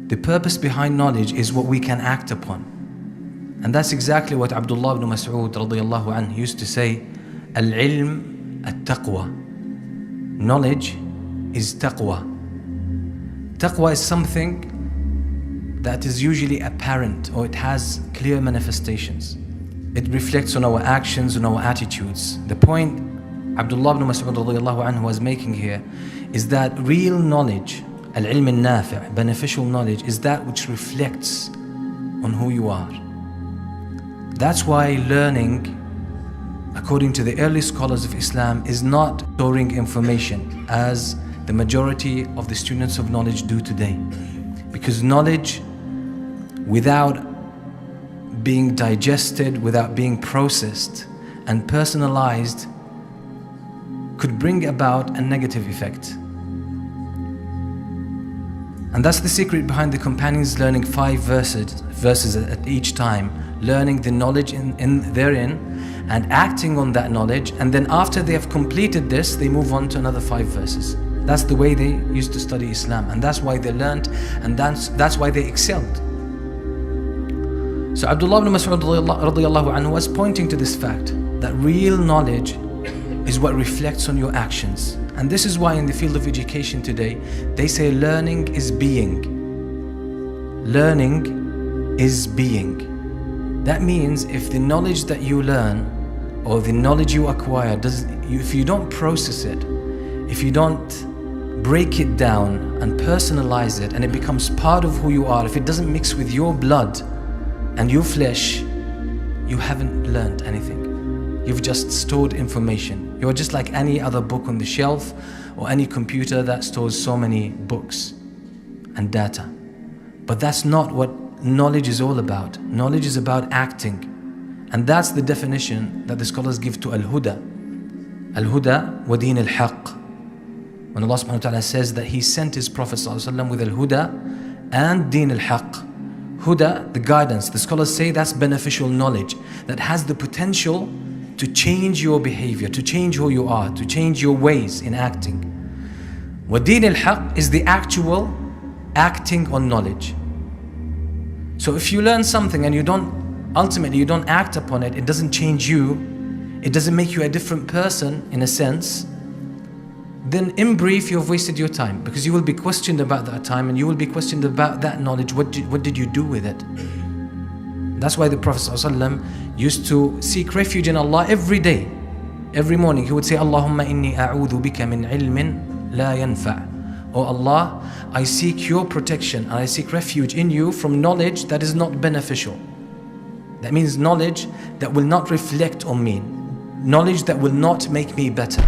The purpose behind knowledge is what we can act upon. And that's exactly what Abdullah ibn Mas'ud radiyallahu anhu used to say, Al-ilm at-taqwa. Knowledge is taqwa. Taqwa is something that is usually apparent, or it has clear manifestations. It reflects on our actions and our attitudes. The point Abdullah ibn Mas'ud radiyallahu anhu was making here is that real knowledge, al-ilm al-nafi', beneficial knowledge, is that which reflects on who you are. That's why learning, according to the early scholars of Islam, is not storing information as the majority of the students of knowledge do today. Because knowledge, without being digested, without being processed and personalized, could bring about a negative effect. And that's the secret behind the companions learning 5 verses at each time, learning the knowledge therein and acting on that knowledge, and then after they have completed this, they move on to another 5 verses. That's the way they used to study Islam, and that's why they learned, and that's why they excelled. So Abdullah ibn Mas'ud radiyallahu anhu was pointing to this fact, that real knowledge is what reflects on your actions. And this is why in the field of education today, they say learning is being. Learning is being. That means if the knowledge that you learn or the knowledge you acquire, if you don't process it, if you don't break it down and personalize it, and it becomes part of who you are, if it doesn't mix with your blood and your flesh, you haven't learned anything. You've just stored information. You're just like any other book on the shelf or any computer that stores so many books and data. But that's not what knowledge is all about. Knowledge is about acting. And that's the definition that the scholars give to al-huda. Al-huda wa deen al-haq. When Allah subhanahu wa ta'ala says that He sent His Prophet sallallahu alaihi wasallam with al-huda and deen al-haq. Huda, the guidance, the scholars say that's beneficial knowledge that has the potential to change your behavior, to change who you are, to change your ways in acting. Wa deen al-haq is the actual acting on knowledge. So if you learn something and you don't act upon it, it doesn't change you, it doesn't make you a different person in a sense, then in brief you've wasted your time, because you will be questioned about that time and you will be questioned about that knowledge. What did you do with it? That's why the Prophet ﷺ used to seek refuge in Allah every day. Every morning he would say, Allahumma inni a'udhu bika min ilmin la yanfa'. Oh Allah, I seek your protection and I seek refuge in you from knowledge that is not beneficial. That means knowledge that will not reflect on me, knowledge that will not make me better.